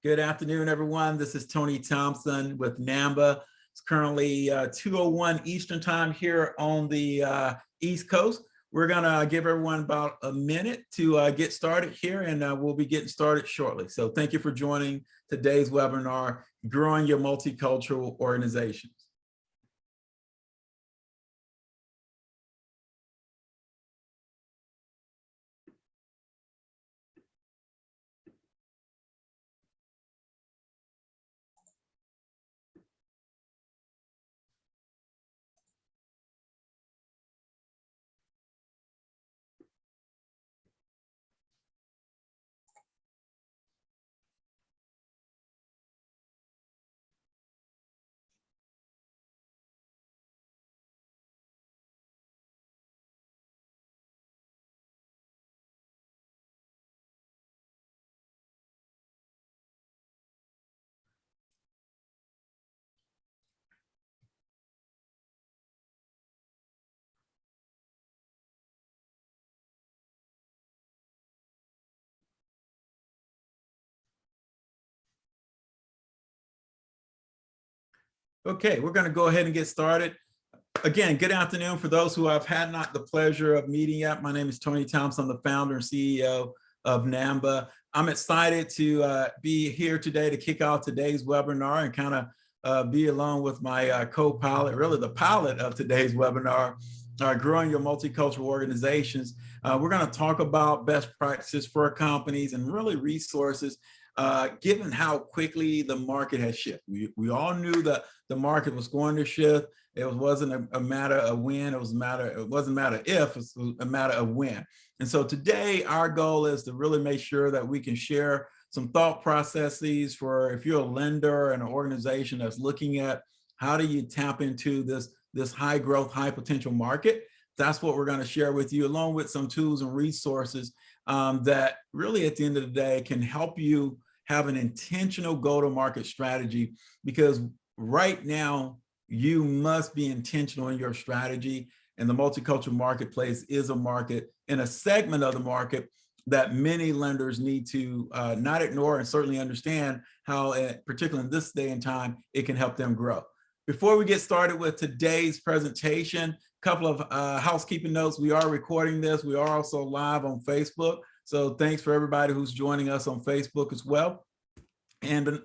Good afternoon, everyone. This is Tony Thompson with NAMBA. It's currently 2:01 Eastern time here on the East Coast. We're gonna give everyone about a minute to get started here, and we'll be getting started shortly. So thank you for joining today's webinar, Growing Your Multicultural Organizations. Okay, we're going to go ahead and get started. Again, good afternoon for those who I've had not the pleasure of meeting yet. My name is Tony Thompson. I'm the founder and CEO of NAMBA. I'm excited to be here today to kick off today's webinar and kind of be along with my co-pilot, really the pilot of today's webinar, Growing Your Multicultural Organizations. We're going to talk about best practices for companies and really resources given how quickly the market has shifted. We all knew that the market was going to shift. It wasn't a matter of when, it wasn't a matter if, it was a matter of when. And so today our goal is to really make sure that we can share some thought processes for if you're a lender and an organization that's looking at how do you tap into this high growth, high potential market. That's what we're going to share with you, along with some tools and resources that really at the end of the day can help you have an intentional go-to-market strategy, because right now you must be intentional in your strategy, and the multicultural marketplace is a market in a segment of the market that many lenders need to not ignore and certainly understand how, particularly in this day and time, it can help them grow. Before we get started with today's presentation, a couple of housekeeping notes. We are recording this. We are also live on Facebook. So thanks for everybody who's joining us on Facebook as well. And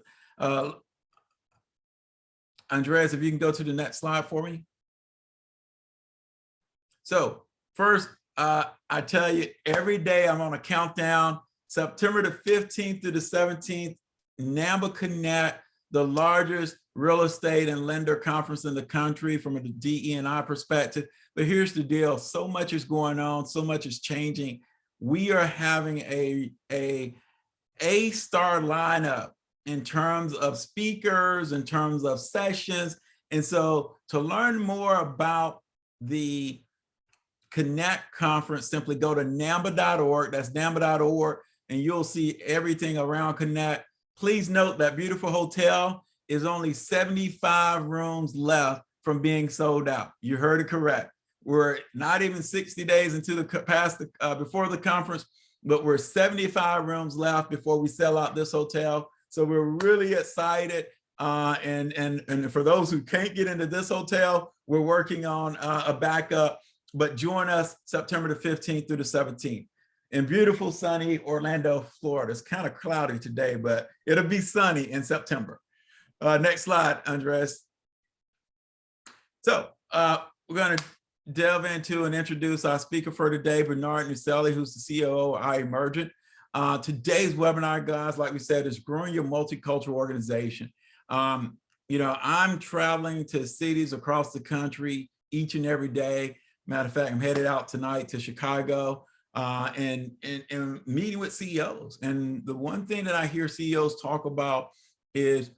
Andreas, if you can go to the next slide for me. So first, I tell you, every day I'm on a countdown. September the 15th to the 17th, NAMBA Connect, the largest real estate and lender conference in the country from a DE&I perspective. But here's the deal. So much is going on. So much is changing. We are having a star lineup in terms of speakers, in terms of sessions. And so to learn more about the Connect conference, simply go to namba.org. That's namba.org, and you'll see everything around Connect. Please note that beautiful hotel is only 75 rooms left from being sold out. You heard it correct. We're not even 60 days into before the conference, but we're 75 rooms left before we sell out this hotel. So we're really excited. And for those who can't get into this hotel, we're working on a backup, but join us September the 15th through the 17th in beautiful, sunny Orlando, Florida. It's kind of cloudy today, but it'll be sunny in September. Next slide, Andres. So we're going to delve into and introduce our speaker for today, Bernard Nuselli, who's the COO of iEmergent. Today's webinar, guys, like we said, is Growing Your Multicultural Organization. You know, I'm traveling to cities across the country each and every day. Matter of fact, I'm headed out tonight to Chicago and meeting with CEOs. And the one thing that I hear CEOs talk about is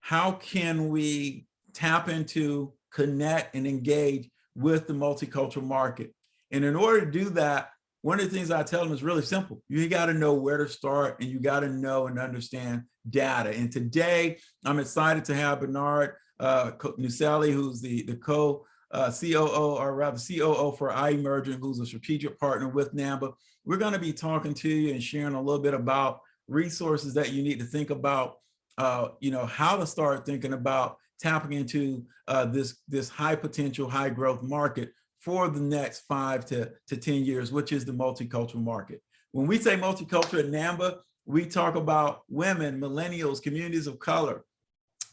how can we tap into, connect, and engage with the multicultural market. And in order to do that, one of the things I tell them is really simple. You got to know where to start, and you got to know and understand data. And today, I'm excited to have Bernard Nuselli, who's the COO, or rather COO for iEmergent, who's a strategic partner with NAMBA. We're going to be talking to you and sharing a little bit about resources that you need to think about, how to start thinking about tapping into this high potential, high growth market for the next 5 to 10 years, which is the multicultural market. When we say multicultural at NAMBA, we talk about women, millennials, communities of color,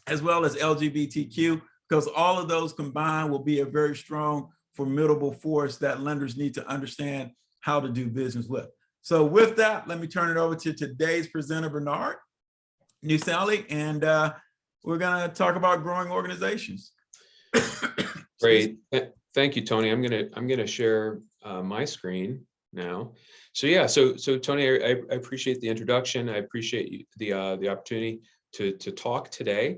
as well as LGBTQ, because all of those combined will be a very strong, formidable force that lenders need to understand how to do business with. So with that, let me turn it over to today's presenter, Bernard Nusali, and we're going to talk about growing organizations. Great. Thank you, Tony. I'm gonna share my screen now. So yeah, so Tony, I appreciate the introduction. I appreciate the opportunity to talk today.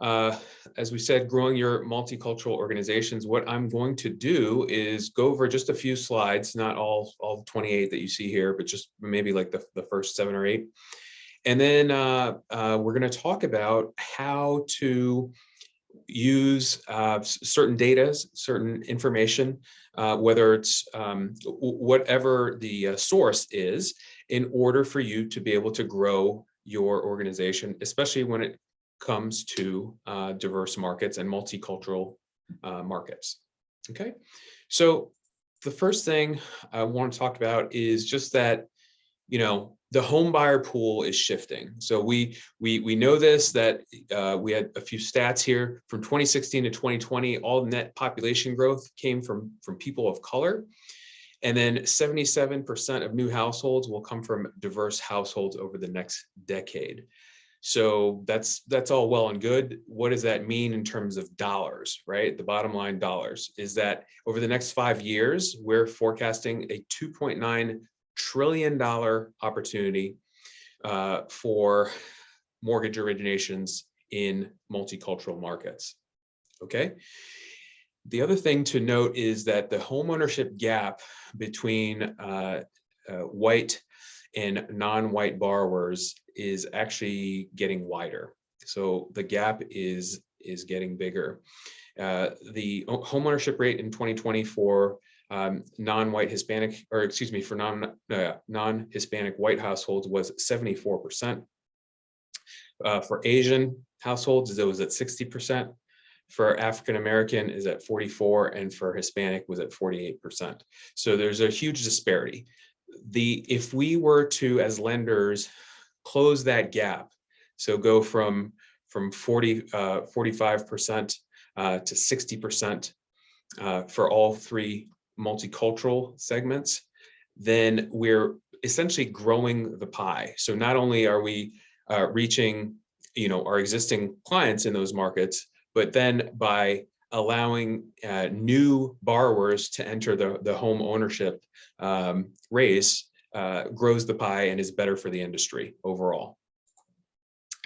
As we said, growing your multicultural organizations. What I'm going to do is go over just a few slides, not all 28 that you see here, but just maybe like the first 7 or 8. And then we're going to talk about how to use certain data, certain information, whether it's whatever the source is, in order for you to be able to grow your organization, especially when it comes to diverse markets and multicultural markets. Okay, so the first thing I want to talk about is just that, the home buyer pool is shifting. So we know this, that we had a few stats here from 2016 to 2020. All net population growth came from people of color, and then 77% of new households will come from diverse households over the next decade. So that's all well and good. What does that mean in terms of dollars, right? The bottom line dollars is that over the next 5 years, we're forecasting a $2.9 trillion opportunity for mortgage originations in multicultural markets. Okay. The other thing to note is that the homeownership gap between white and non-white borrowers is actually getting wider. So the gap is getting bigger. The homeownership rate in 2020 for non-white Hispanic, or excuse me, for non-Hispanic white households was 74%. For Asian households, it was at 60%. For African American is at 44%, and for Hispanic was at 48%. So there's a huge disparity. If we were to, as lenders, close that gap, so go from 45% to 60% for all 3 multicultural segments, then we're essentially growing the pie. So not only are we reaching, our existing clients in those markets, but then by allowing new borrowers to enter the home ownership race, grows the pie and is better for the industry overall.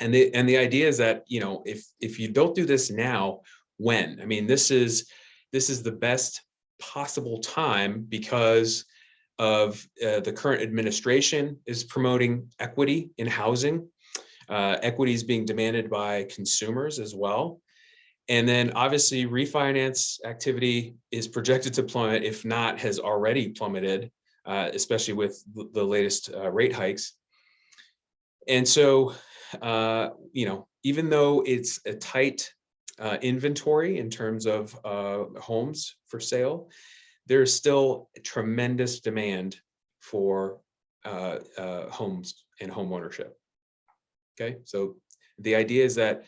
And the idea is that, if you don't do this now, when? I mean, this is the best possible time, because of the current administration is promoting equity in housing. Equity is being demanded by consumers as well. And then obviously refinance activity is projected to plummet, if not has already plummeted, especially with the latest rate hikes. And so, even though it's a tight inventory in terms of homes for sale, there's still a tremendous demand for homes and home ownership. Okay, so the idea is that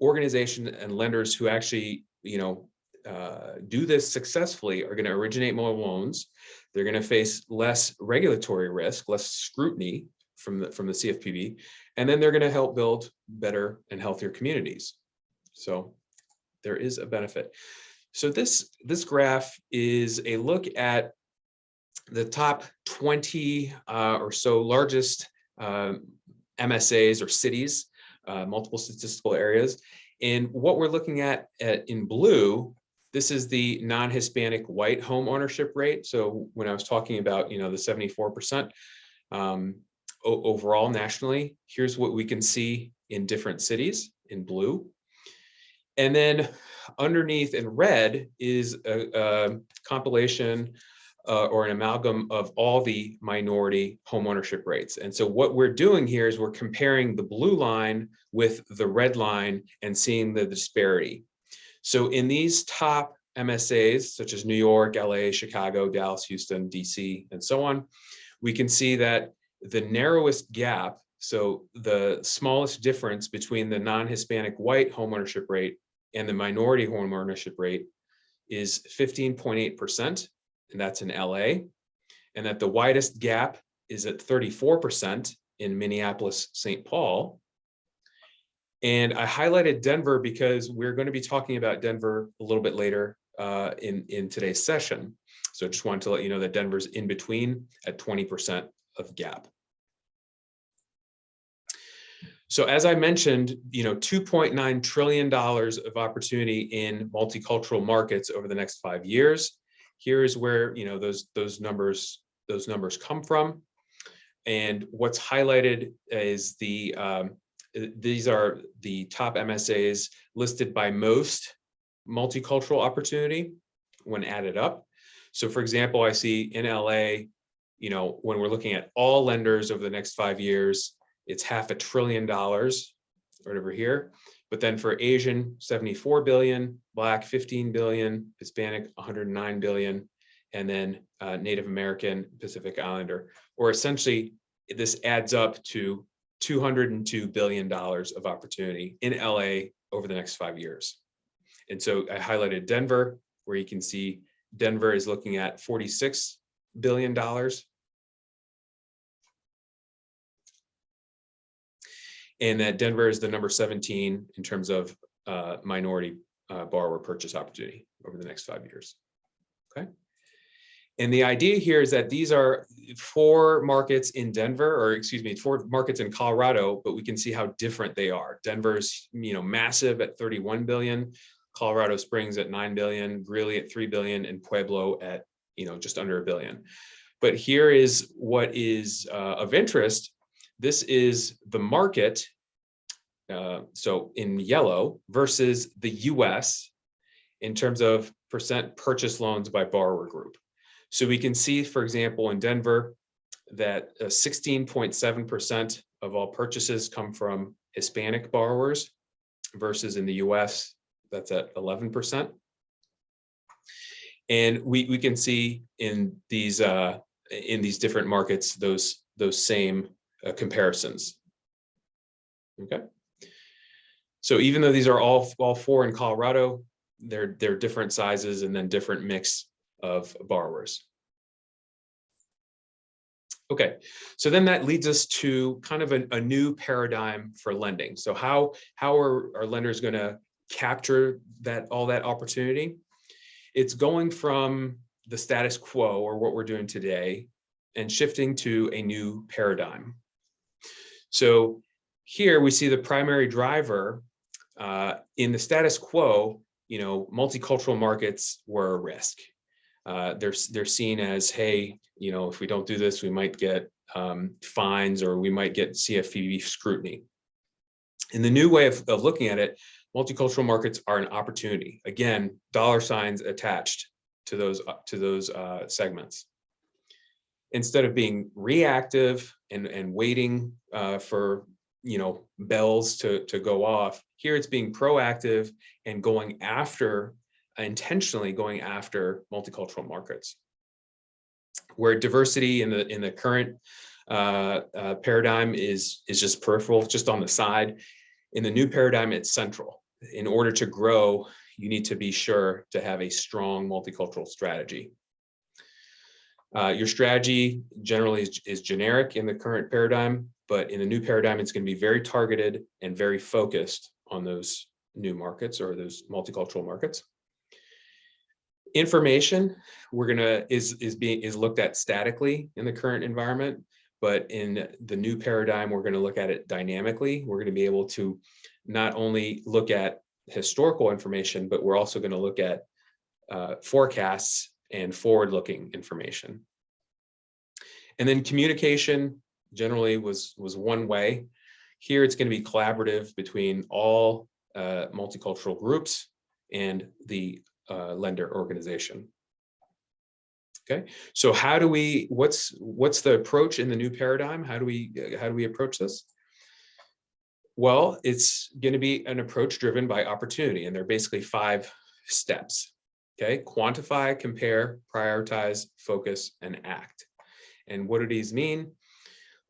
organizations and lenders who actually, do this successfully are going to originate more loans. They're going to face less regulatory risk, less scrutiny from the CFPB, and then they're going to help build better and healthier communities. So there is a benefit. So this graph is a look at the top 20 or so largest MSAs or cities, multiple statistical areas. And what we're looking at in blue, this is the non-Hispanic white home ownership rate. So when I was talking about, the 74% overall nationally, here's what we can see in different cities in blue. And then underneath in red is a compilation or an amalgam of all the minority homeownership rates. And so what we're doing here is we're comparing the blue line with the red line and seeing the disparity. So in these top MSAs, such as New York, LA, Chicago, Dallas, Houston, DC, and so on, we can see that the narrowest gap, so the smallest difference between the non-Hispanic white homeownership rate and the minority homeownership rate is 15.8%, and that's in LA, and that the widest gap is at 34% in Minneapolis, St. Paul. And I highlighted Denver because we're going to be talking about Denver a little bit later in today's session. So I just wanted to let you know that Denver's in between at 20% of gap. So as I mentioned, $2.9 trillion of opportunity in multicultural markets over the next 5 years. Here is where those numbers come from. And what's highlighted is these are the top MSAs listed by most multicultural opportunity when added up. So for example, I see in LA, when we're looking at all lenders over the next 5 years, it's $500 billion right over here. But then for Asian, 74 billion, Black, 15 billion, Hispanic, 109 billion, and then Native American, Pacific Islander, or essentially this adds up to $202 billion of opportunity in LA over the next 5 years. And so I highlighted Denver, where you can see Denver is looking at $46 billion. And that Denver is the number 17 in terms of minority borrower purchase opportunity over the next 5 years. Okay. And the idea here is that these are 4 markets in Denver, or excuse me, 4 markets in Colorado, but we can see how different they are. Denver's, massive at 31 billion, Colorado Springs at 9 billion, Greeley at 3 billion, and Pueblo at, just under $1 billion. But here is what is of interest. This is the market, so in yellow, versus the US in terms of percent purchase loans by borrower group. So we can see, for example, in Denver, that 16.7% of all purchases come from Hispanic borrowers, versus in the US, that's at 11%. And we can see in these different markets those same comparisons. Okay. So even though these are all 4 in Colorado, they're different sizes and then different mix of borrowers. Okay, so then that leads us to kind of a new paradigm for lending. So how are lenders going to capture all that opportunity? It's going from the status quo, or what we're doing today, and shifting to a new paradigm. So here we see the primary driver in the status quo. Multicultural markets were a risk. They're seen as, hey, if we don't do this, we might get fines, or we might get CFPB scrutiny. In the new way of looking at it, multicultural markets are an opportunity. Again, dollar signs attached to those segments. Instead of being reactive and waiting for bells to go off, here it's being proactive and intentionally going after multicultural markets, where diversity in the current paradigm is just peripheral, just on the side. In the new paradigm, it's central. In order to grow, you need to be sure to have a strong multicultural strategy. Your strategy generally is generic in the current paradigm, but in the new paradigm, it's going to be very targeted and very focused on those new markets, or those multicultural markets. Information is looked at statically in the current environment, but in the new paradigm, we're going to look at it dynamically. We're going to be able to not only look at historical information, but we're also going to look at forecasts and forward-looking information. And then communication generally was one way. Here it's going to be collaborative between all multicultural groups and the lender organization. Okay, so how do we, what's the approach in the new paradigm? How do we approach this? Well, it's going to be an approach driven by opportunity, and there are basically 5 steps. Okay, quantify, compare, prioritize, focus, and act. And what do these mean?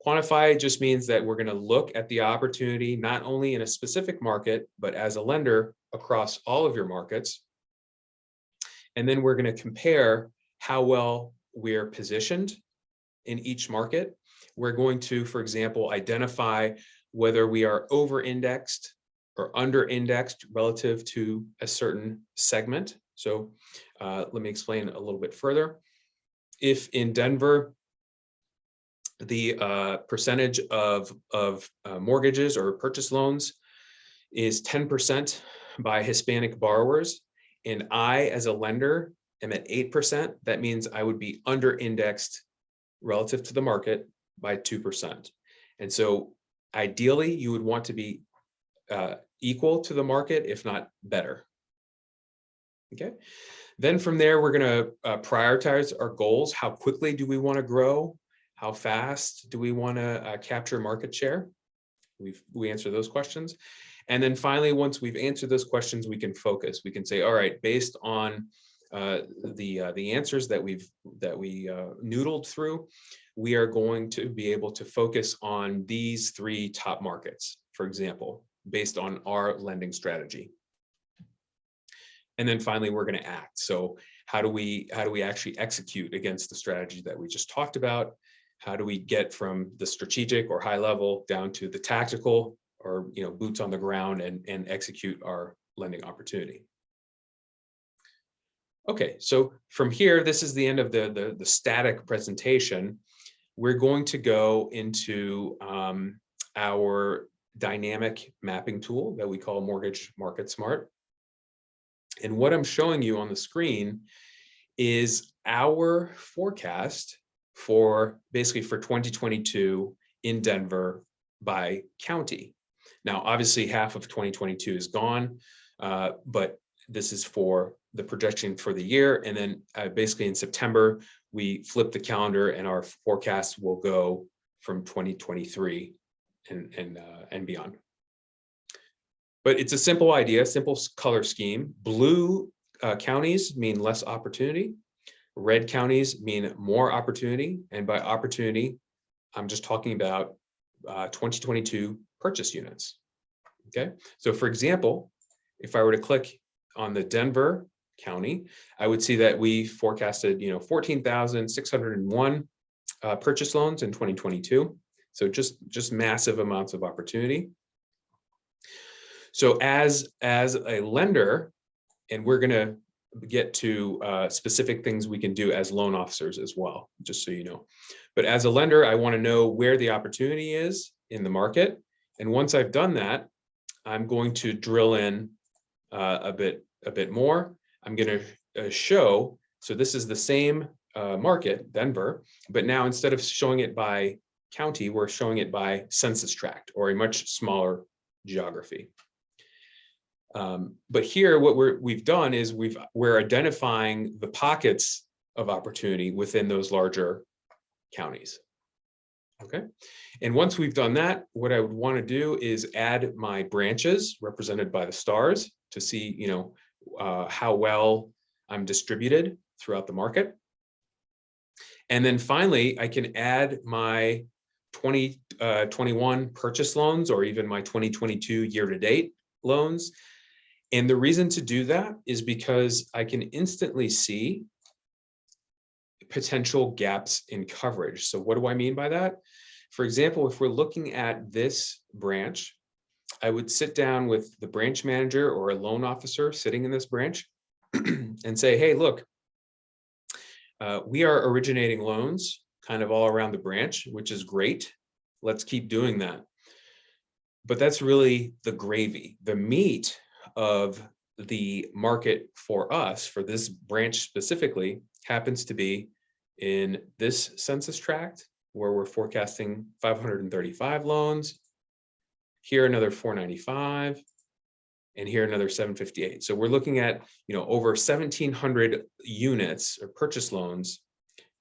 Quantify just means that we're going to look at the opportunity not only in a specific market, but as a lender across all of your markets. And then we're going to compare how well we're positioned in each market. We're going to, for example, identify whether we are over-indexed or under-indexed relative to a certain segment. So let me explain a little bit further. If in Denver, the percentage of mortgages or purchase loans is 10% by Hispanic borrowers, and I, as a lender, am at 8%, that means I would be under-indexed relative to the market by 2%. And so ideally, you would want to be equal to the market, if not better. Okay. Then from there, we're going to prioritize our goals. How quickly do we want to grow? How fast do we want to capture market share? We answer those questions. And then finally, once we've answered those questions, we can focus. We can say, all right, based on the answers that we noodled through, we are going to be able to focus on these 3 top markets, for example, based on our lending strategy. And then finally, we're going to act. So how do we actually execute against the strategy that we just talked about? How do we get from the strategic or high level down to the tactical, or boots on the ground, and execute our lending opportunity? Okay, so from here, this is the end of the static presentation. We're going to go into our dynamic mapping tool that we call Mortgage Market Smart. And what I'm showing you on the screen is our forecast for basically for 2022 in Denver by county. Now, obviously, half of 2022 is gone, but this is for the projection for the year. And then basically in September, we flip the calendar and our forecast will go from 2023 and beyond. But it's a simple idea, simple color scheme. Blue counties mean less opportunity. Red counties mean more opportunity. And by opportunity, I'm just talking about 2022 purchase units. Okay, so for example, if I were to click on the Denver County, I would see that we forecasted 14,601 purchase loans in 2022. So just massive amounts of opportunity. So as a lender, and we're going to get to specific things we can do as loan officers as well, just so you know. But as a lender, I want to know where the opportunity is in the market. And once I've done that, I'm going to drill in a bit more. I'm going to show, so this is the same market, Denver, but now instead of showing it by county, we're showing it by census tract, or a much smaller geography. But here, what we've done is we're identifying the pockets of opportunity within those larger counties. Okay, and once we've done that, what I would want to do is add my branches represented by the stars to see, how well I'm distributed throughout the market. And then finally, I can add my 2021 purchase loans, or even my 2022 year-to-date loans. And the reason to do that is because I can instantly see potential gaps in coverage. So what do I mean by that? For example, if we're looking at this branch, I would sit down with the branch manager or a loan officer sitting in this branch and say, hey, look, we are originating loans kind of all around the branch, which is great. Let's keep doing that. But that's really the gravy. The meat of the market for us, for this branch specifically, happens to be in this census tract, where we're forecasting 535 loans, here another 495, and here another 758. So we're looking at over 1,700 units or purchase loans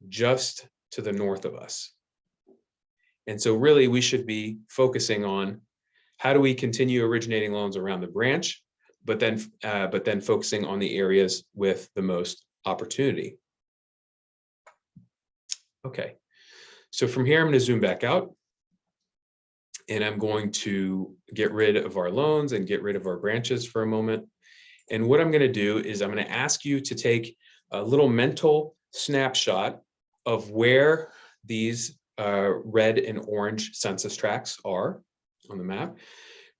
just to the north of us. And so really we should be focusing on how do we continue originating loans around the branch, but then focusing on the areas with the most opportunity. Okay, so from here, I'm going to zoom back out and I'm going to get rid of our loans and get rid of our branches for a moment. And what I'm going to do is I'm going to ask you to take a little mental snapshot of where these red and orange census tracts are on the map,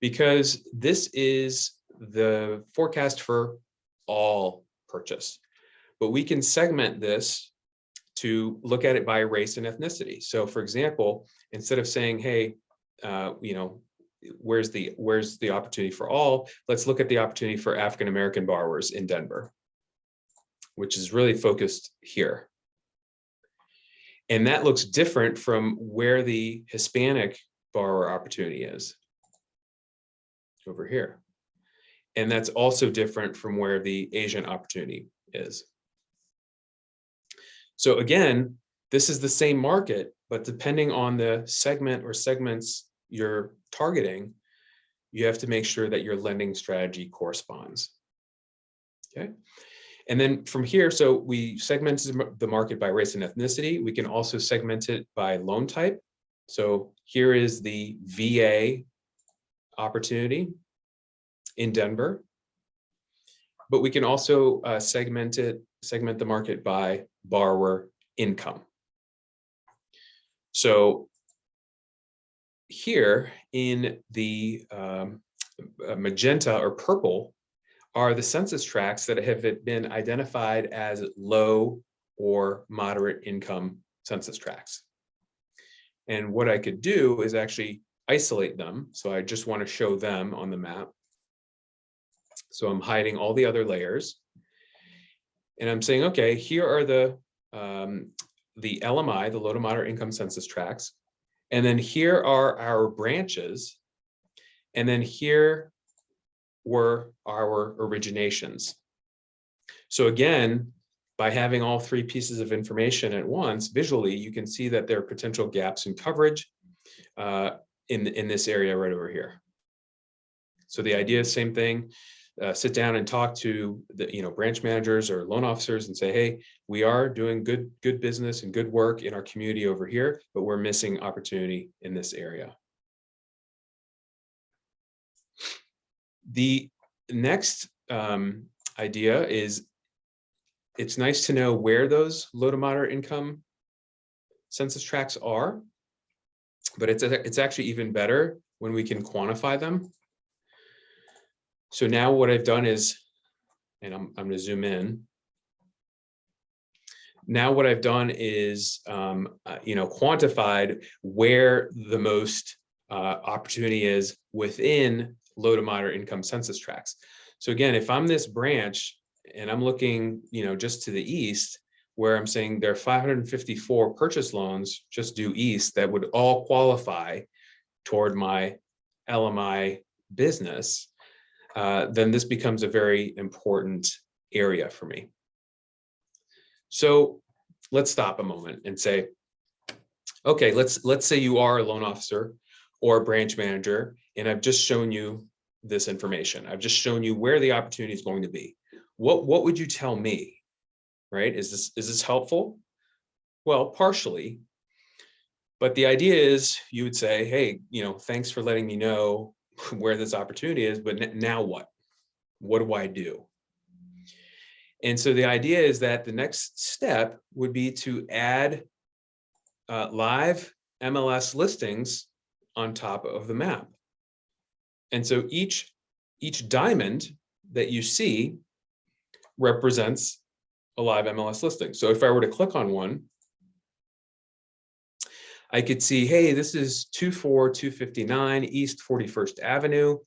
because this is the forecast for all purchase. But we can segment this to look at it by race and ethnicity. So for example, instead of saying, hey, where's the opportunity for all, let's look at the opportunity for African-American borrowers in Denver, which is really focused here. And that looks different from where the Hispanic borrower opportunity is over here. And that's also different from where the Asian opportunity is. So again, this is the same market, but depending on the segment or segments you're targeting, you have to make sure that your lending strategy corresponds. Okay. And then from here, so we segmented the market by race and ethnicity. We can also segment it by loan type. So here is the VA opportunity in Denver, but we can also segment the market by borrower income. So here in the magenta or purple are the census tracts that have been identified as low or moderate income census tracts. And what I could do is actually isolate them. So I just want to show them on the map. So I'm hiding all the other layers. And I'm saying, okay, here are the LMI, the low to moderate income census tracts. And then here are our branches. And then here were our originations. So again, by having all three pieces of information at once, visually, you can see that there are potential gaps in coverage in this area right over here. So the idea is same thing. Sit down and talk to the branch managers or loan officers and say, hey, we are doing good business and good work in our community over here, but we're missing opportunity in this area. The next idea is it's nice to know where those low to moderate income census tracts are, but it's actually even better when we can quantify them. So now what I've done is, and I'm going to zoom in. Now what I've done is, quantified where the most opportunity is within low to moderate income census tracts. So again, if I'm this branch and I'm looking, just to the east, where I'm saying there are 554 purchase loans just due east that would all qualify toward my LMI business, then this becomes a very important area for me. So let's stop a moment and say, okay, let's say you are a loan officer or a branch manager, and I've just shown you this information. I've just shown you where the opportunity is going to be. What would you tell me, right? Is this helpful? Well, partially, but the idea is you would say, hey, thanks for letting me know where this opportunity is, but now what? What do I do? And so the idea is that the next step would be to add live MLS listings on top of the map. And so each diamond that you see represents a live MLS listing. So if I were to click on one, I could see, hey, this is 24259 East 41st Avenue,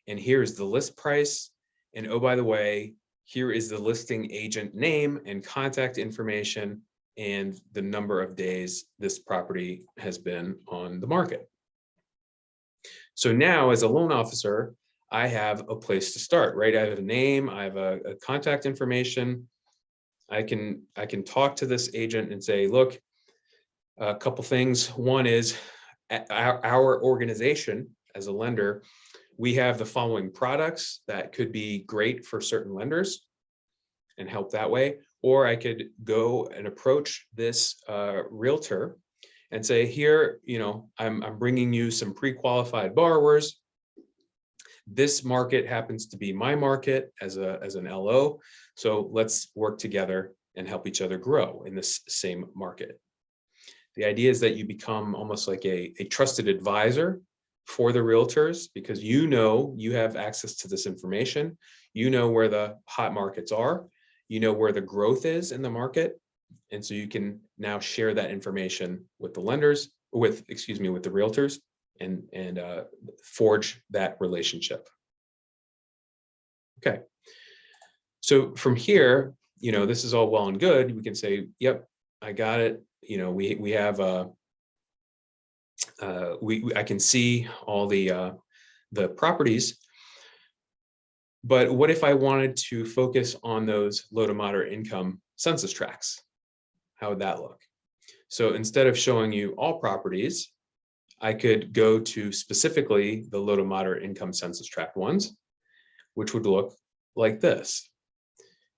and here's the list price. And oh, by the way, here is the listing agent name and contact information and the number of days this property has been on the market. So now as a loan officer, I have a place to start, right? I have a name, I have a contact information, I can talk to this agent and say, look, a couple things. One is our organization as a lender, we have the following products that could be great for certain lenders and help that way. Or I could go and approach this realtor and say, here, I'm bringing you some pre-qualified borrowers. This market happens to be my market as an LO. So let's work together and help each other grow in this same market. The idea is that you become almost like a trusted advisor for the realtors, because you have access to this information. You know where the hot markets are. You know where the growth is in the market. And so you can now share that information with the lenders, with the realtors, and forge that relationship. Okay. So from here, this is all well and good. We can say, yep, I got it. We have I can see all the properties. But what if I wanted to focus on those low to moderate income census tracts? How would that look? So instead of showing you all properties, I could go to specifically the low to moderate income census tract ones, which would look like this.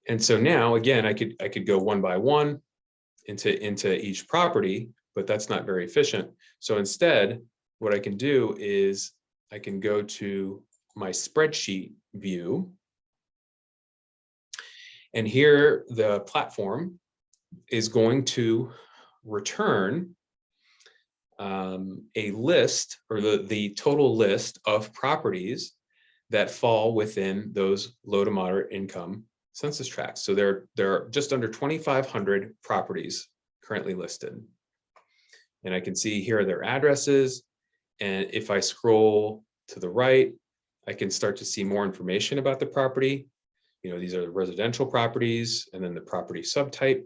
And so now, again, I could go one by one into each property, but that's not very efficient. So instead, what I can do is I can go to my spreadsheet view. And here the platform is going to return a list, or the total list of properties that fall within those low to moderate income census tracts. So there are just under 2,500 properties currently listed. And I can see here are their addresses. And if I scroll to the right, I can start to see more information about the property. These are the residential properties, and then the property subtype.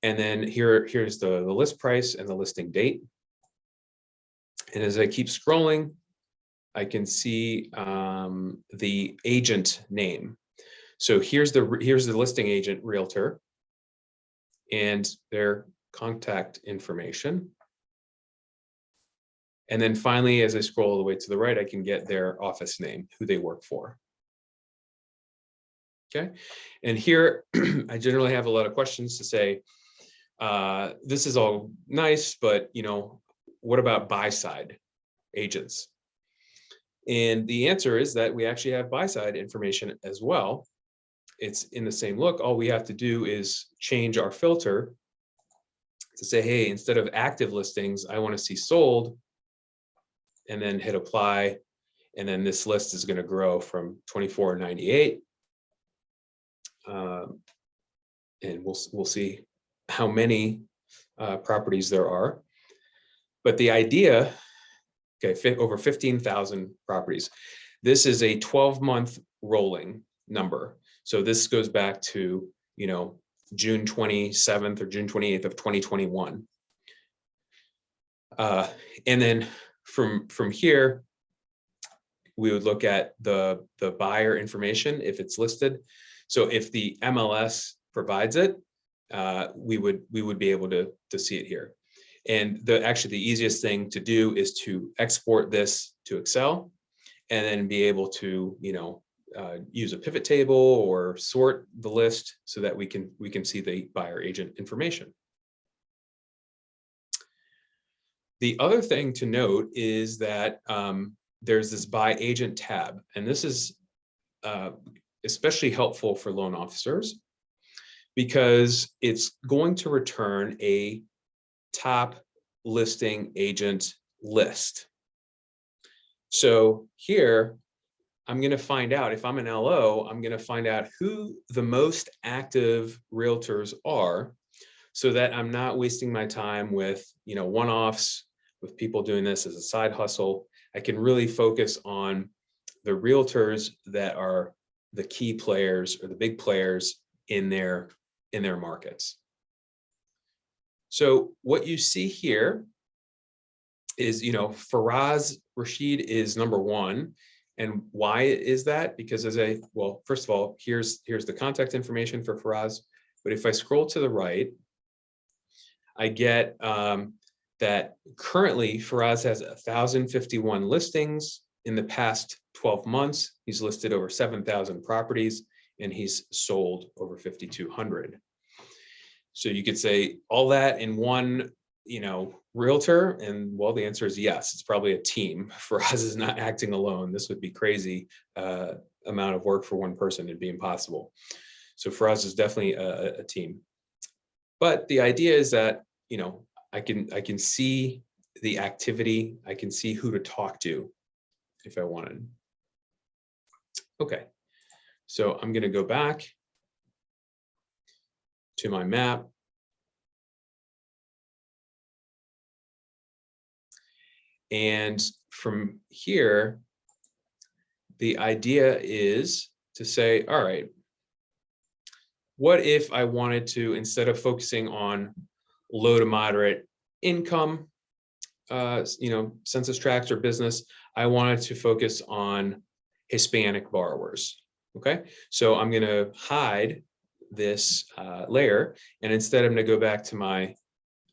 And then here's the list price and the listing date. And as I keep scrolling, I can see the agent name. So here's the listing agent realtor and their contact information. And then finally, as I scroll all the way to the right, I can get their office name, who they work for. Okay. And here, I generally have a lot of questions to say, this is all nice, but what about buy-side agents? And the answer is that we actually have buy-side information as well. It's in the same look. All we have to do is change our filter to say, hey, instead of active listings, I want to see sold, and then hit apply. And then this list is going to grow from 2498. And we'll see how many properties there are. But the idea, okay, over 15,000 properties. This is a 12-month rolling number. So this goes back to, June 27th or June 28th of 2021. And then from here, we would look at the buyer information if it's listed. So if the MLS provides it, we would be able to see it here. And actually the easiest thing to do is to export this to Excel, and then be able to use a pivot table or sort the list so that we can see the buyer agent information. The other thing to note is that there's this buy agent tab, and this is especially helpful for loan officers because it's going to return a top listing agent list. So here, I'm going to find out, if I'm an LO, I'm going to find out who the most active realtors are, so that I'm not wasting my time with, one-offs, with people doing this as a side hustle. I can really focus on the realtors that are the key players or the big players in their markets. So what you see here is, Faraz Rashid is number one. And why is that? Because first of all, here's the contact information for Faraz. But if I scroll to the right, I get that currently Faraz has 1,051 listings. In the past 12 months, he's listed over 7,000 properties and he's sold over 5,200. So you could say all that in one, realtor, and well, the answer is yes. It's probably a team. Faraz is not acting alone. This would be crazy amount of work for one person. It'd be impossible. So Faraz is definitely a team. But the idea is that, I can see the activity. I can see who to talk to if I wanted. Okay, so I'm going to go back to my map. And from here, the idea is to say, all right, what if I wanted to, instead of focusing on low to moderate income, census tracts or business, I wanted to focus on Hispanic borrowers. Okay, so I'm going to hide this layer, and instead I'm going to go back to my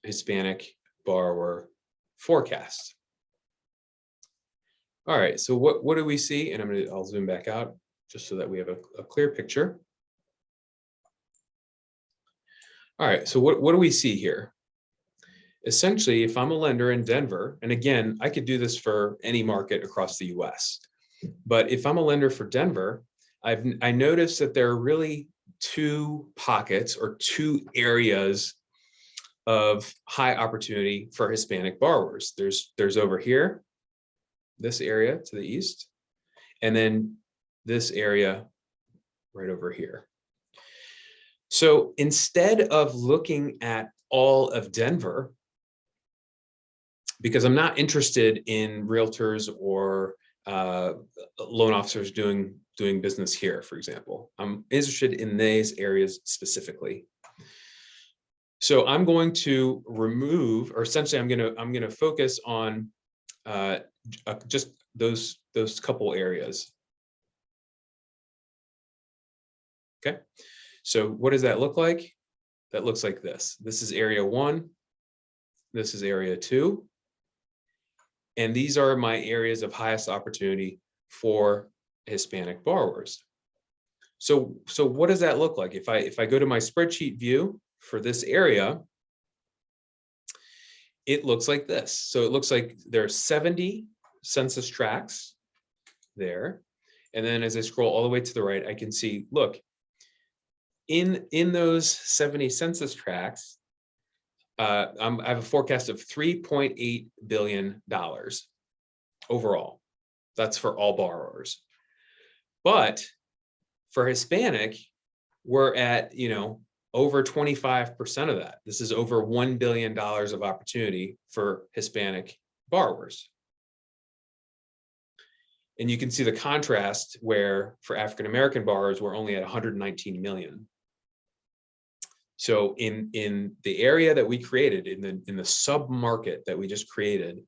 Hispanic borrower forecast. All right, so what do we see? And I'll zoom back out just so that we have a clear picture. All right, so what do we see here? Essentially, if I'm a lender in Denver, and again, I could do this for any market across the US, but if I'm a lender for Denver, I noticed that there are really two pockets or two areas of high opportunity for Hispanic borrowers. There's over here, this area to the east, and then this area right over here. So instead of looking at all of Denver, because I'm not interested in realtors or loan officers doing business here, for example, I'm interested in these areas specifically. So I'm going to remove, or essentially I'm going to focus on just those couple areas. Okay, so what does that look like? That looks like this. This is area 1. This is area 2. And these are my areas of highest opportunity for Hispanic borrowers. So what does that look like? If I go to my spreadsheet view for this area, it looks like this. So it looks like there are 70 census tracts there. And then as I scroll all the way to the right, I can see, look, in those 70 census tracts, I have a forecast of $3.8 billion overall. That's for all borrowers. But for Hispanic, we're at, over 25% of that. This is over $1 billion of opportunity for Hispanic borrowers. And you can see the contrast where for African-American borrowers, we're only at 119 million. So in the area that we created, in the sub-market that we just created,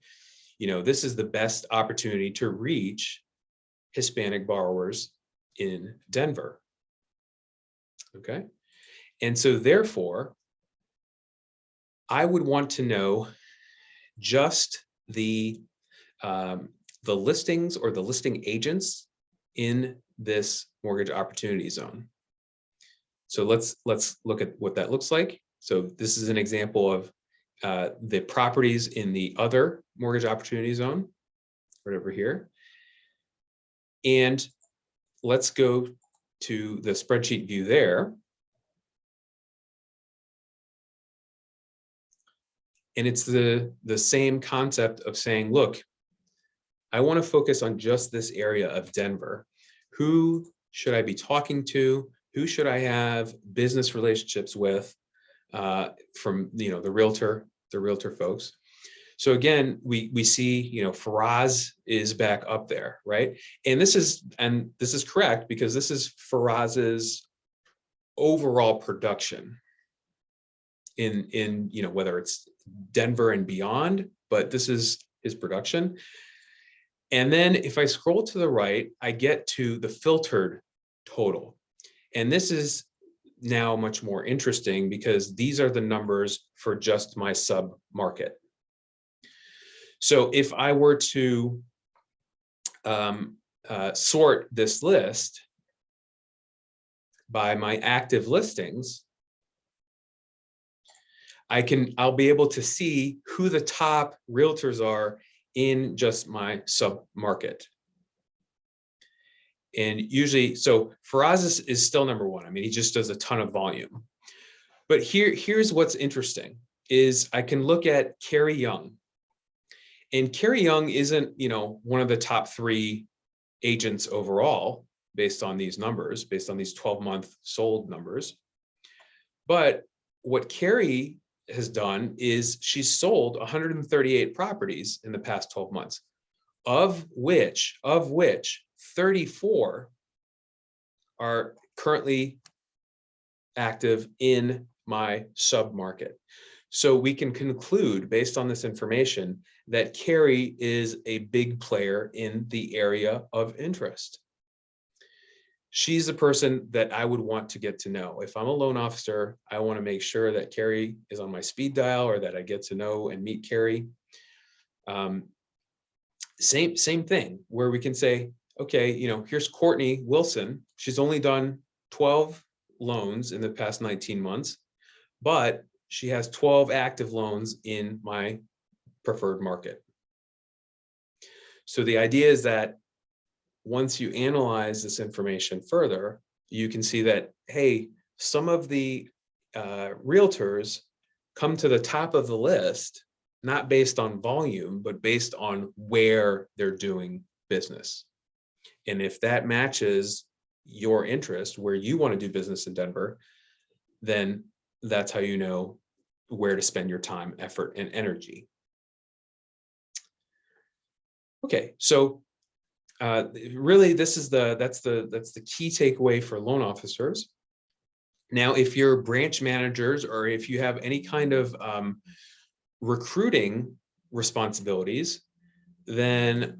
this is the best opportunity to reach Hispanic borrowers in Denver. Okay. And so therefore, I would want to know just the listings or the listing agents in this mortgage opportunity zone. So let's look at what that looks like. So this is an example of the properties in the other mortgage opportunity zone, right over here. And let's go to the spreadsheet view there. And it's the same concept of saying, look, I want to focus on just this area of Denver. Who should I be talking to? Who should I have business relationships with from the realtor folks? So again, we see Faraz is back up there, right? And this is correct because this is Faraz's overall production in whether it's Denver and beyond, but this is his production. And then if I scroll to the right, I get to the filtered total. And this is now much more interesting because these are the numbers for just my sub market. So if I were to sort this list by my active listings, I'll be able to see who the top realtors are in just my sub market. And usually, so Faraz is still number one. I mean, he just does a ton of volume. But here's what's interesting is I can look at Carrie Young. And Carrie Young isn't, one of the top 3 agents overall based on these numbers, based on these 12-month sold numbers. But what Carrie has done is she's sold 138 properties in the past 12 months, of which 34 are currently active in my sub-market. So we can conclude based on this information that Carrie is a big player in the area of interest. She's the person that I would want to get to know. If I'm a loan officer, I want to make sure that Carrie is on my speed dial or that I get to know and meet Carrie. Same thing where we can say, okay, here's Courtney Wilson. She's only done 12 loans in the past 19 months, but she has 12 active loans in my preferred market. So the idea is that once you analyze this information further, you can see that, hey, some of the realtors come to the top of the list, not based on volume, but based on where they're doing business. And if that matches your interest, where you want to do business in Denver, then that's how you know where to spend your time, effort, and energy. Okay, so really, that's the key takeaway for loan officers. Now, if you're branch managers or if you have any kind of recruiting responsibilities, then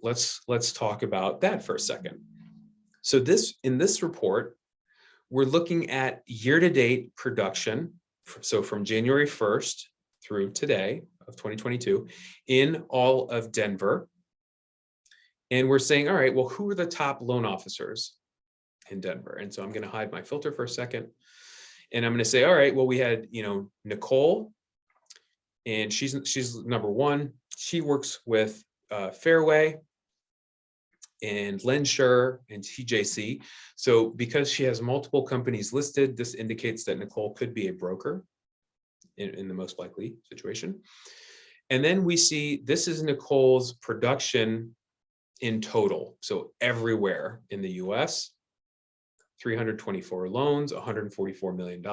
let's talk about that for a second. So in this report, we're looking at year-to-date production. So from January 1st through today of 2022 in all of Denver. And we're saying, all right, well, who are the top loan officers in Denver? And so I'm going to hide my filter for a second. And I'm going to say, all right, well, we had, Nicole, and she's number one. She works with Fairway and Lensure and TJC. So because she has multiple companies listed, this indicates that Nicole could be a broker in the most likely situation. And then we see this is Nicole's production in total. So everywhere in the US, 324 loans, $144 million.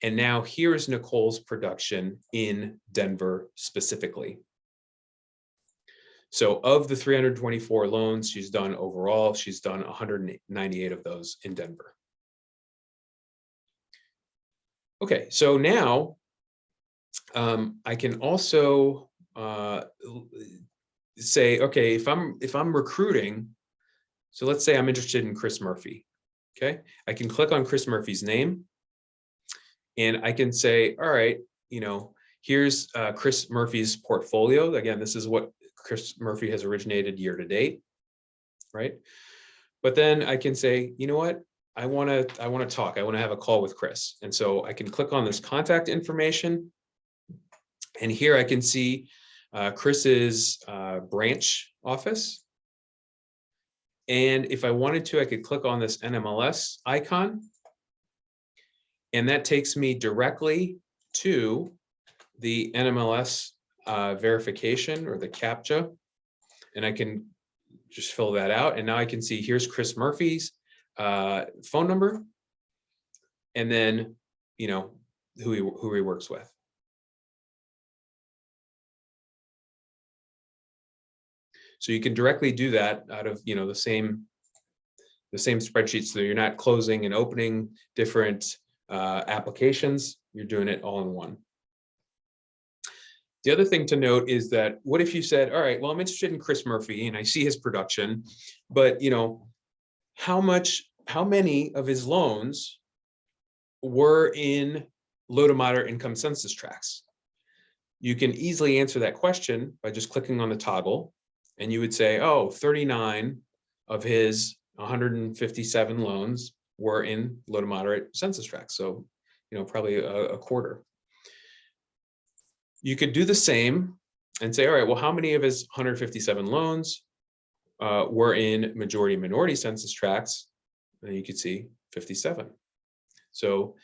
And now here's Nicole's production in Denver specifically. So of the 324 loans she's done overall, she's done 198 of those in Denver. Okay, so now I can also say, okay, if I'm recruiting, so let's say I'm interested in Chris Murphy. Okay, I can click on Chris Murphy's name, and I can say, all right, here's Chris Murphy's portfolio. Again, this is what Chris Murphy has originated year to date, right? But then I can say, you know what? I want to talk. I want to have a call with Chris. And so I can click on this contact information. And here I can see Chris's branch office. And if I wanted to, I could click on this NMLS icon. And that takes me directly to the NMLS verification or the CAPTCHA. And I can just fill that out. And now I can see here's Chris Murphy's phone number, and then who he works with. So you can directly do that out of the same spreadsheet. So you're not closing and opening different applications. You're doing it all in one. The other thing to note is that what if you said, all right, well, I'm interested in Chris Murphy and I see his production, but how many of his loans were in low to moderate income census tracts? You can easily answer that question by just clicking on the toggle, and you would say, oh, 39 of his 157 loans were in low to moderate census tracts. So, probably a quarter. You could do the same and say, all right, well, how many of his 157 loans were in majority minority census tracts? And you could see 57. So,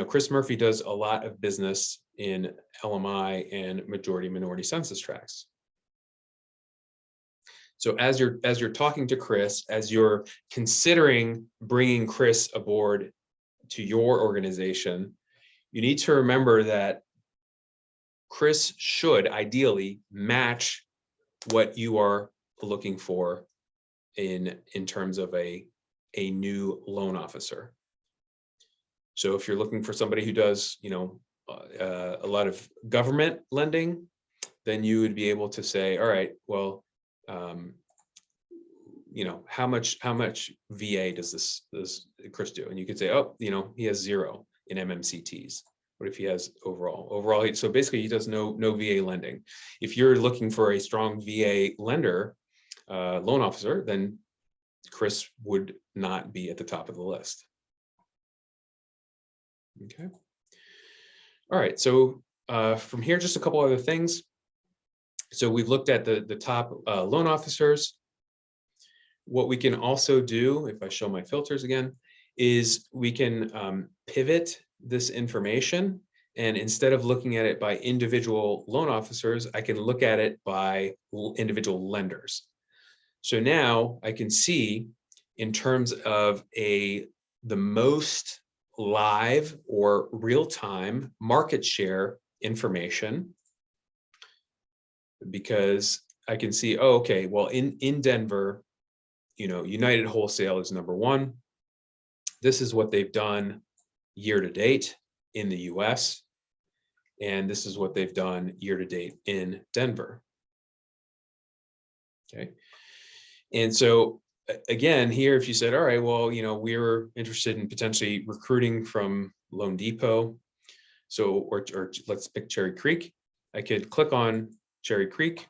Chris Murphy does a lot of business in LMI and majority minority census tracts. So as you're talking to Chris, as you're considering bringing Chris aboard to your organization, you need to remember that Chris should ideally match what you are looking for in terms of a new loan officer. So if you're looking for somebody who does, a lot of government lending, then you would be able to say, all right, well, how much VA does Chris do? And you could say, oh, he has 0 in MMCTs. What if he has overall? So basically he does no VA lending. If you're looking for a strong VA lender, loan officer, then Chris would not be at the top of the list. Okay. All right. So from here, just a couple other things. So we've looked at the top loan officers. What we can also do, if I show my filters again, is we can pivot this information. And instead of looking at it by individual loan officers, I can look at it by individual lenders. So now I can see in terms of the most live or real-time market share information, because I can see, oh, okay, well, in Denver, United Wholesale is #1. This is what they've done year to date in the US. And this is what they've done year to date in Denver. Okay. And so again, here, if you said, all right, well, we're interested in potentially recruiting from Loan Depot. So, or let's pick Cherry Creek. I could click on Cherry Creek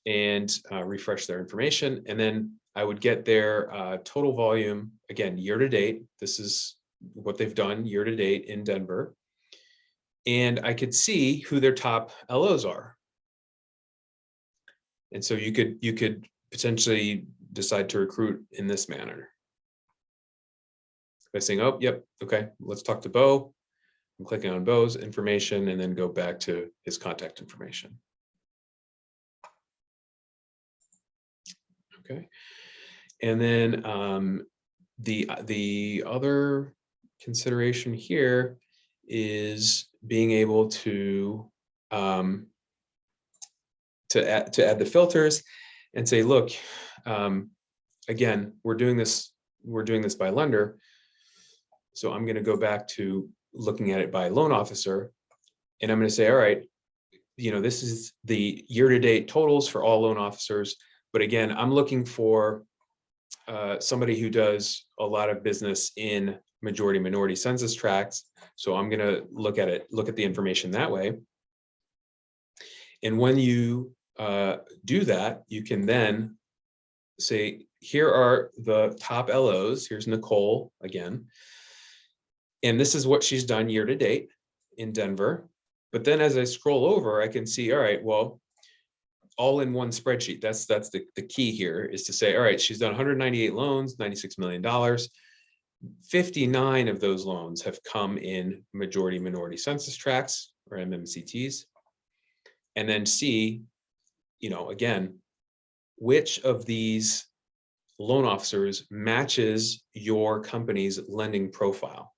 and refresh their information. And then I would get their total volume, again, year to date. This is what they've done year to date in Denver. And I could see who their top LOs are. And so you could potentially decide to recruit in this manner by saying, oh, yep, okay, let's talk to Bo. I'm clicking on Bo's information and then go back to his contact information. Okay. And then the other consideration here is being able to add the filters and say, look, again, we're doing this by lender. So I'm going to go back to looking at it by loan officer, and I'm going to say, all right, this is the year-to-date totals for all loan officers. But again, I'm looking for somebody who does a lot of business in majority minority census tracts. So I'm going to look at the information that way. And when you do that, you can then say, here are the top LOs. Here's Nicole again. And this is what she's done year to date in Denver. But then as I scroll over, I can see, all right, well, all in one spreadsheet. That's the key here, is to say, all right, she's done 198 loans, $96 million. 59 of those loans have come in majority minority census tracts, or MMCTs. And then see, again, which of these loan officers matches your company's lending profile.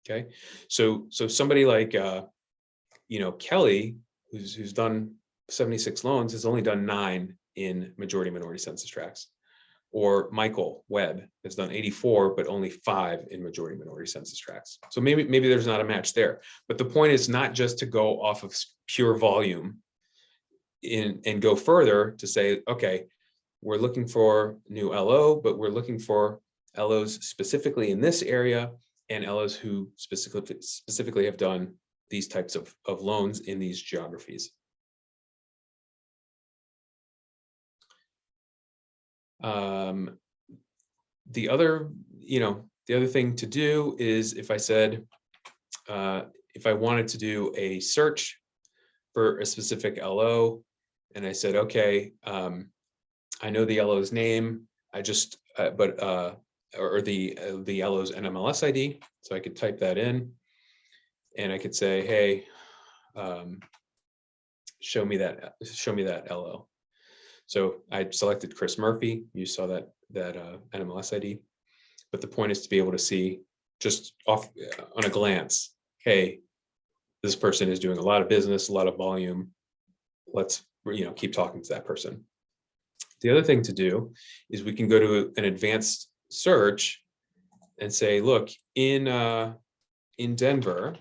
Okay, so somebody like Kelly, who's done 76 loans, has only done 9 in majority minority census tracts. Or Michael Webb has done 84, but only 5 in majority minority census tracts. So maybe there's not a match there. But the point is not just to go off of pure volume and go further to say, okay, we're looking for new LO, but we're looking for LOs specifically in this area and LOs who specifically have done these types of loans in these geographies. The other thing to do is if I said, if I wanted to do a search for a specific LO, and I said, okay, I know the LO's name, or the LO's NMLS ID, so I could type that in, and I could say, hey, show me that LO. So I selected Chris Murphy. You saw that NMLS ID, but the point is to be able to see just off on a glance, hey, this person is doing a lot of business, a lot of volume. Let's keep talking to that person. The other thing to do is we can go to an advanced search and say, look, in Denver,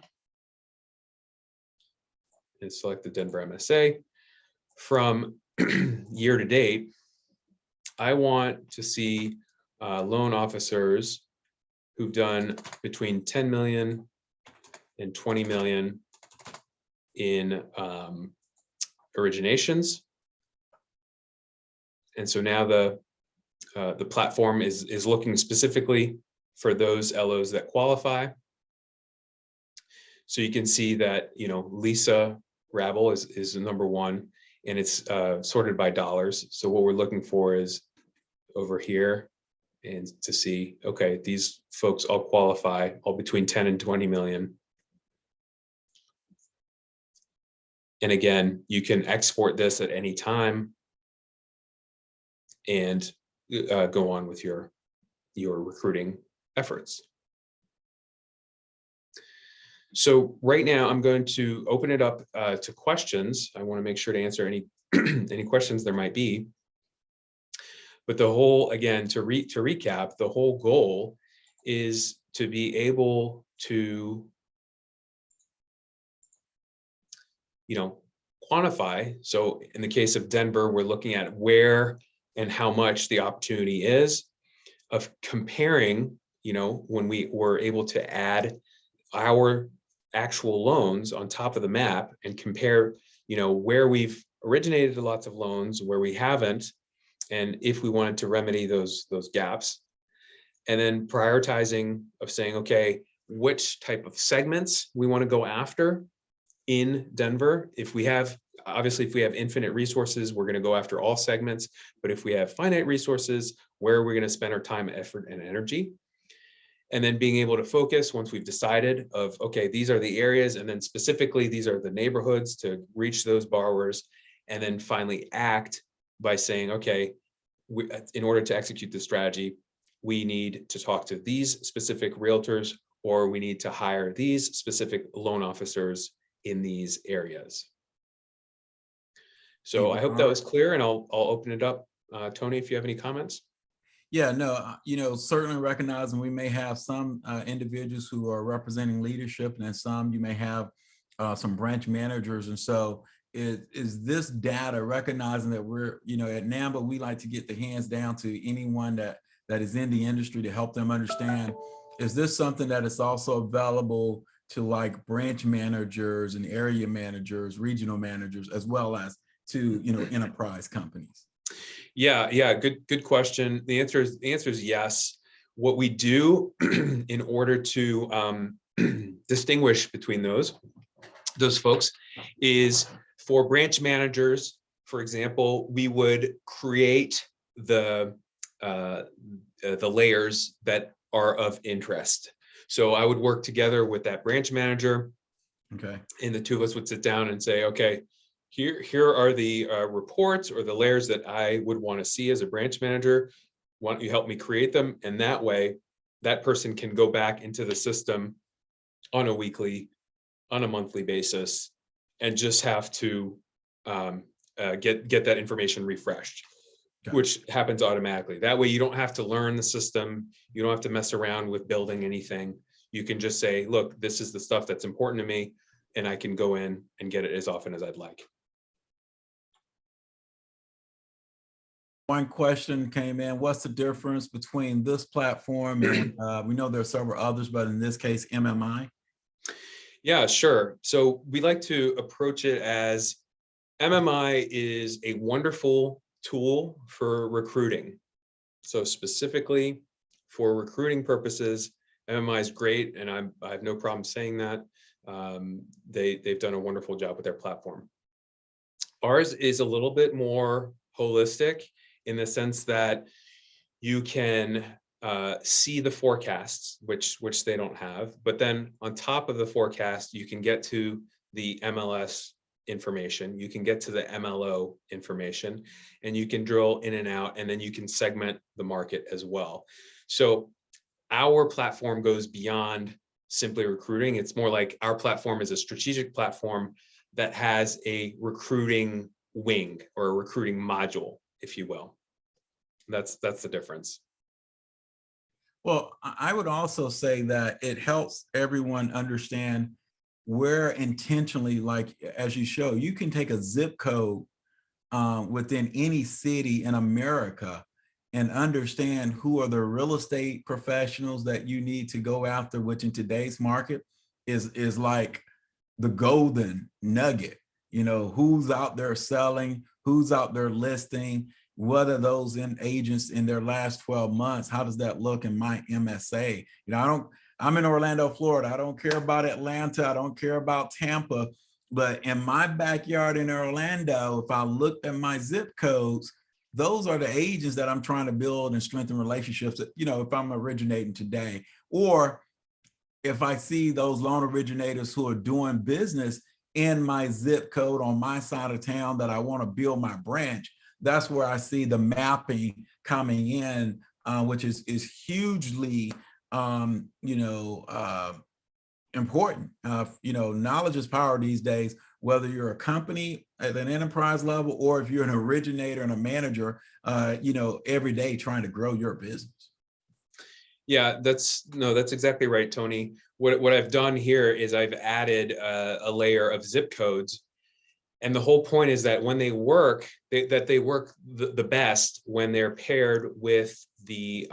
and select the Denver MSA. From year to date, I want to see loan officers who've done between 10 million and 20 million in originations. And so now the platform is looking specifically for those LOs that qualify. So you can see that, Lisa Rabel is the number one, and it's sorted by dollars. So what we're looking for is over here, and to see, okay, these folks all qualify, all between 10 and 20 million. And again, you can export this at any time and go on with your recruiting efforts. So right now I'm going to open it up to questions. I want to make sure to answer any any questions there might be. But the whole, again, to recap, the whole goal is to be able to, quantify. So in the case of Denver, we're looking at where and how much the opportunity is, of comparing, when we were able to add our actual loans on top of the map and compare, where we've originated lots of loans, where we haven't, and if we wanted to remedy those gaps. And then prioritizing of saying, okay, which type of segments we want to go after in Denver. If we have infinite resources, we're going to go after all segments. But if we have finite resources, where are we going to spend our time, effort, and energy? And then being able to focus once we've decided of, okay, these are the areas, and then specifically, these are the neighborhoods to reach those borrowers. And then finally act by saying, okay, in order to execute this strategy, we need to talk to these specific realtors, or we need to hire these specific loan officers in these areas. So I hope that was clear, and I'll open it up. Tony, if you have any comments. Yeah, no, certainly recognizing we may have some individuals who are representing leadership, and then some you may have some branch managers. And so is this data, recognizing that we're, at NAMBA, we like to get the hands down to anyone that is in the industry to help them understand, is this something that is also available to like branch managers and area managers, regional managers, as well as to, enterprise companies? Yeah, good question. The answer is yes. What we do in order to distinguish between those folks is, for branch managers, for example, we would create the layers that are of interest. So I would work together with that branch manager. Okay. And the two of us would sit down and say, okay, here are the reports or the layers that I would want to see as a branch manager. Why don't you help me create them? And that way, that person can go back into the system on a weekly, on a monthly basis, and just have to get that information refreshed, which happens automatically. That way you don't have to learn the system. You don't have to mess around with building anything. You can just say, look, this is the stuff that's important to me, and I can go in and get it as often as I'd like. One question came in, what's the difference between this platform and we know there are several others, but in this case, MMI? Yeah, sure. So we like to approach it as MMI is a wonderful tool for recruiting. So specifically for recruiting purposes, MMI is great, and I have no problem saying that. They've done a wonderful job with their platform. Ours is a little bit more holistic in the sense that you can see the forecasts, which they don't have. But then on top of the forecast, you can get to the MLS information, you can get to the MLO information, and you can drill in and out, and then you can segment the market as well. So our platform goes beyond simply recruiting. It's more like our platform is a strategic platform that has a recruiting wing or a recruiting module, if you will. That's the difference. Well, I would also say that it helps everyone understand where intentionally, like as you show, you can take a zip code within any city in America and understand who are the real estate professionals that you need to go after, which in today's market is like the golden nugget. You know, who's out there selling, who's out there listing, what are those agents in their last 12 months? How does that look in my MSA? You know, I'm in Orlando, Florida. I don't care about Atlanta. I don't care about Tampa. But in my backyard in Orlando, if I looked at my zip codes, those are the agents that I'm trying to build and strengthen relationships, you know, if I'm originating today. Or if I see those loan originators who are doing business in my zip code on my side of town that I want to build my branch, that's where I see the mapping coming in, which is hugely, important. You know, knowledge is power these days, whether you're a company at an enterprise level or if you're an originator and a manager, you know, every day trying to grow your business. Yeah, that's exactly right, Tony. What I've done here is I've added a layer of zip codes. And the whole point is that when they work, they work the best when they're paired with the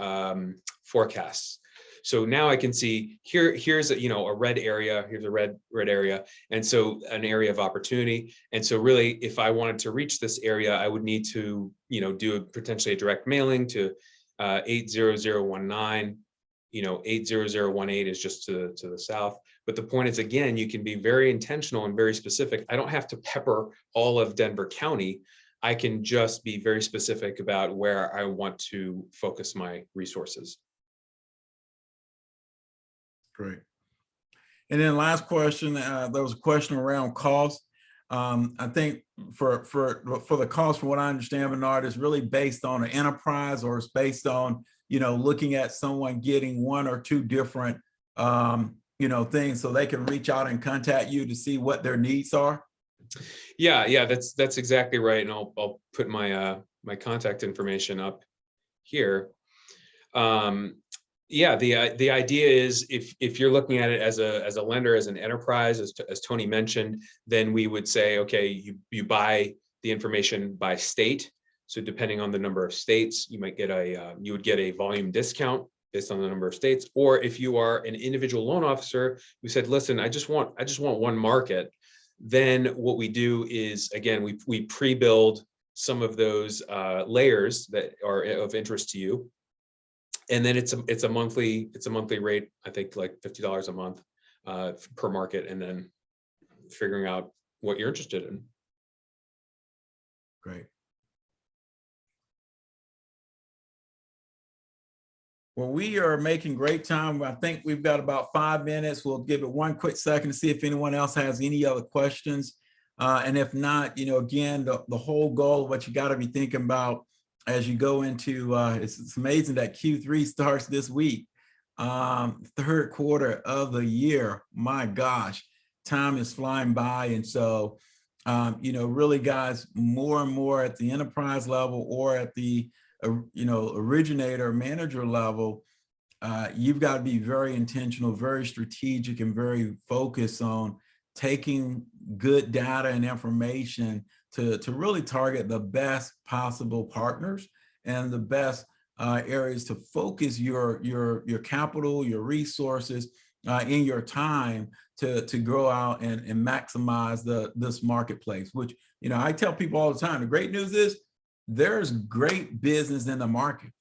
forecasts. So now I can see here's a red area, here's a red area, and so an area of opportunity. And so really, if I wanted to reach this area, I would need to do potentially a direct mailing to 80019. 80018 is just to the south. But the point is, again, you can be very intentional and very specific. I don't have to pepper all of Denver County. I can just be very specific about where I want to focus my resources. Great. And then last question, there was a question around cost. I think for the cost, from what I understand, Bernard, is really based on an enterprise, or it's based on, looking at someone getting one or two different, things so they can reach out and contact you to see what their needs are. Yeah, that's exactly right. And I'll put my my contact information up here. Yeah, the idea is if you're looking at it as a lender, as an enterprise, as Tony mentioned, then we would say, okay, you buy the information by state. So depending on the number of states, you might get you would get a volume discount based on the number of states. Or if you are an individual loan officer who said, listen, I just want one market, then what we do is, again, we pre-build some of those layers that are of interest to you. And then it's a monthly rate, I think like $50 a month per market, and then figuring out what you're interested in. Great. Well, we are making great time. I think we've got about 5 minutes. We'll give it one quick second to see if anyone else has any other questions. And if not, again, the whole goal of what you got to be thinking about as you go into, it's amazing that Q3 starts this week, third quarter of the year. My gosh, time is flying by. And so, really, guys, more and more at the enterprise level or at the originator manager level, you've got to be very intentional, very strategic, and very focused on taking good data and information to really target the best possible partners and the best areas to focus your capital, your resources, in your time to grow out and maximize this marketplace, which, you know, I tell people all the time, the great news is there's great business in the market.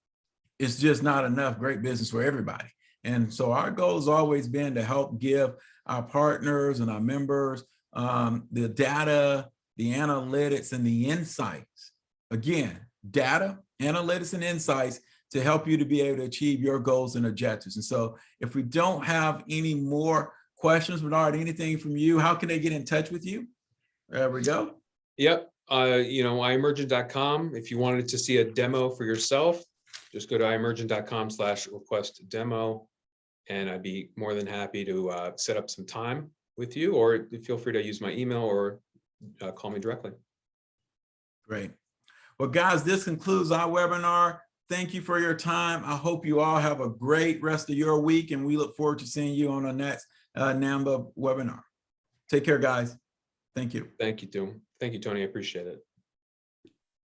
It's just not enough great business for everybody. And so our goal has always been to help give our partners and our members the data, the analytics, and the insights. Again, data, analytics, and insights to help you to be able to achieve your goals and objectives. And so if we don't have any more questions, Bernard, anything from you, how can they get in touch with you? There we go. Yep. You know, iEmergent.com. If you wanted to see a demo for yourself, just go to iEmergent.com/request demo, and I'd be more than happy to set up some time with you, or feel free to use my email or call me directly. Great. Well, guys, this concludes our webinar. Thank you for your time. I hope you all have a great rest of your week, and we look forward to seeing you on the next NAMBA webinar. Take care, guys. Thank you. Thank you, Tony. I appreciate it.